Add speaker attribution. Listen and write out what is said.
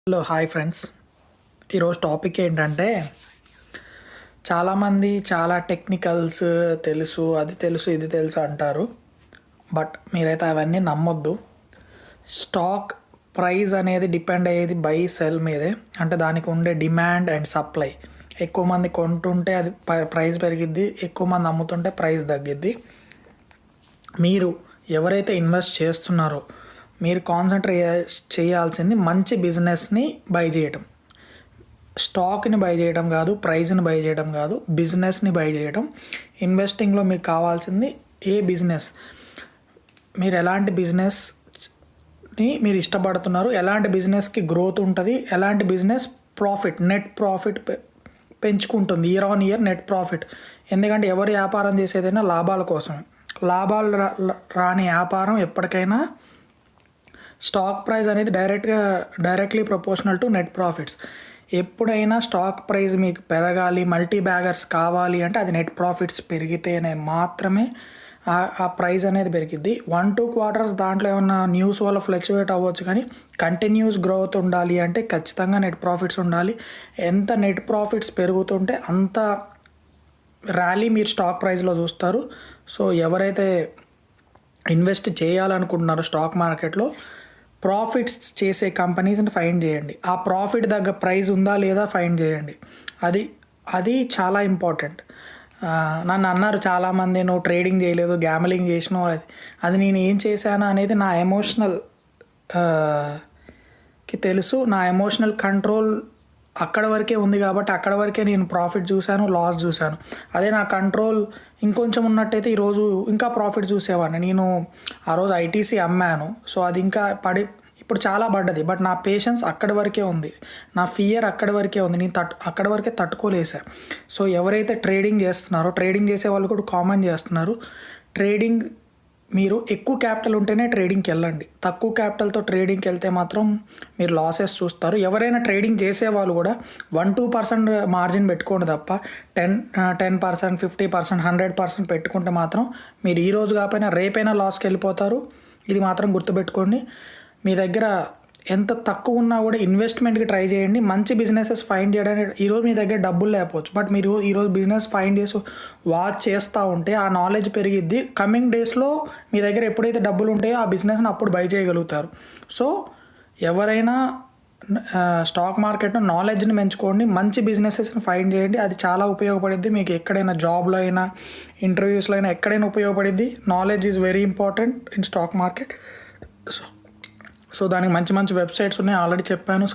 Speaker 1: Hello hi friends. ఈరోజు topic ఏంటంటే చాలామంది చాలా టెక్నికల్స్ తెలుసు, అది తెలుసు, ఇది తెలుసు అంటారు. బట్ మీరైతే అవన్నీ నమ్మొద్దు. స్టాక్ ప్రైస్ అనేది డిపెండ్ అయ్యేది బై సెల్ మీదే. అంటే దానికి ఉండే డిమాండ్ అండ్ సప్లై. ఎక్కువ మంది కొంటుంటే అది ప్రైస్ పెరిగిద్ది, ఎక్కువ మంది అమ్ముతుంటే ప్రైస్ తగ్గిద్ది. మీరు ఎవరైతే ఇన్వెస్ట్ చేస్తున్నారో మీరు కాన్సన్ట్రేట్ చేయాల్సింది మంచి బిజినెస్ని బై చేయటం. స్టాక్ని బై చేయడం కాదు, ప్రైజ్ని బై చేయడం కాదు, బిజినెస్ని బై చేయడం. ఇన్వెస్టింగ్లో మీకు కావాల్సింది ఏ బిజినెస్, మీరు ఎలాంటి బిజినెస్ని మీరు ఇష్టపడుతున్నారు, ఎలాంటి బిజినెస్కి గ్రోత్ ఉంటుంది, ఎలాంటి బిజినెస్ నెట్ ప్రాఫిట్ పెంచుకుంటుంది year on year net profit. ఎందుకంటే ఎవరు వ్యాపారం చేసేదైనా లాభాల కోసమే. లాభాలు రాని వ్యాపారం ఎప్పటికైనా స్టాక్ ప్రైస్ అనేది directly proportional to net profits. ఎప్పుడైనా స్టాక్ ప్రైస్ మీకు పెరగాలి, మల్టీ బ్యాగర్స్ కావాలి అంటే అది నెట్ ప్రాఫిట్స్ పెరిగితేనే మాత్రమే ఆ ప్రైస్ అనేది పెరిగిద్ది. 1-2 క్వార్టర్స్ దాంట్లో ఏమన్నా న్యూస్ వల్ల ఫ్లక్చువేట్ అవ్వచ్చు, కానీ కంటిన్యూస్ గ్రోత్ ఉండాలి అంటే ఖచ్చితంగా నెట్ ప్రాఫిట్స్ ఉండాలి. ఎంత నెట్ ప్రాఫిట్స్ పెరుగుతుంటే అంత ర్యాలీ మీరు స్టాక్ ప్రైస్లో చూస్తారు. సో ఎవరైతే ఇన్వెస్ట్ చేయాలనుకుంటున్నారో స్టాక్ మార్కెట్లో ప్రాఫిట్స్ చేసే కంపెనీస్ని ఫైండ్ చేయండి. ఆ ప్రాఫిట్ తగ్గ ప్రైస్ ఉందా లేదా ఫైండ్ చేయండి. అది చాలా ఇంపార్టెంట్. నన్ను అన్నారు చాలామంది, నువ్వు ట్రేడింగ్ చేయలేదు, గ్యామ్లింగ్ చేసినావు. అది నేను ఏం చేశాను అనేది నా ఎమోషనల్కి తెలుసు. నా ఎమోషనల్ కంట్రోల్ అక్కడ వరకే ఉంది కాబట్టి అక్కడ వరకే నేను ప్రాఫిట్ చూశాను, లాస్ చూశాను. అదే నా కంట్రోల్ ఇంకొంచెం ఉన్నట్టయితే ఈరోజు ఇంకా ప్రాఫిట్ చూసేవాడిని. నేను ఆ రోజు ఐటీసీ అమ్మాను. సో అది ఇంకా ఇప్పుడు చాలా పడ్డది. బట్ నా పేషెన్స్ అక్కడి వరకే ఉంది, నా ఫియర్ అక్కడి వరకే ఉంది. నేను అక్కడి వరకే తట్టుకోలేసా. సో ఎవరైతే ట్రేడింగ్ చేస్తున్నారో, ట్రేడింగ్ చేసే వాళ్ళు కూడా కామెంట్ చేస్తున్నారు, ట్రేడింగ్ మీరు ఎక్కువ క్యాపిటల్ ఉంటేనే ట్రేడింగ్కి వెళ్ళండి. తక్కువ క్యాపిటల్తో ట్రేడింగ్కి వెళ్తే మాత్రం మీరు లాసెస్ చూస్తారు. ఎవరైనా ట్రేడింగ్ చేసేవాళ్ళు కూడా 1-2% మార్జిన్ పెట్టుకోండి తప్ప 10%, 50%, 100% పెట్టుకుంటే మాత్రం మీరు ఈరోజు కాకపోయినా రేపైనా లాస్కి వెళ్ళిపోతారు. ఇది మాత్రం గుర్తుపెట్టుకోండి. మీ దగ్గర ఎంత తక్కువ ఉన్నా కూడా ఇన్వెస్ట్మెంట్కి ట్రై చేయండి. మంచి బిజినెసెస్ ఫైండ్ చేయడానికి ఈరోజు మీ దగ్గర డబ్బులు లేకపోవచ్చు, బట్ మీరు ఈరోజు బిజినెస్ ఫైండ్ చేసి వాచ్ చేస్తూ ఉంటే ఆ నాలెడ్జ్ పెరిగిద్ది. కమింగ్ డేస్లో మీ దగ్గర ఎప్పుడైతే డబ్బులు ఉంటాయో ఆ బిజినెస్ని అప్పుడు బై చేయగలుగుతారు. సో ఎవరైనా స్టాక్ మార్కెట్లో నాలెడ్జ్ని పెంచుకోండి, మంచి బిజినెసెస్ని ఫైండ్ చేయండి. అది చాలా ఉపయోగపడుద్ది మీకు. ఎక్కడైనా జాబ్లో అయినా, ఇంటర్వ్యూస్లో అయినా, ఎక్కడైనా ఉపయోగపడుద్ది. Knowledge is very important in stock market. So దానికి మంచి మంచి వెబ్సైట్స్ ఉన్నాయి, ఆల్రెడీ చెప్పాను.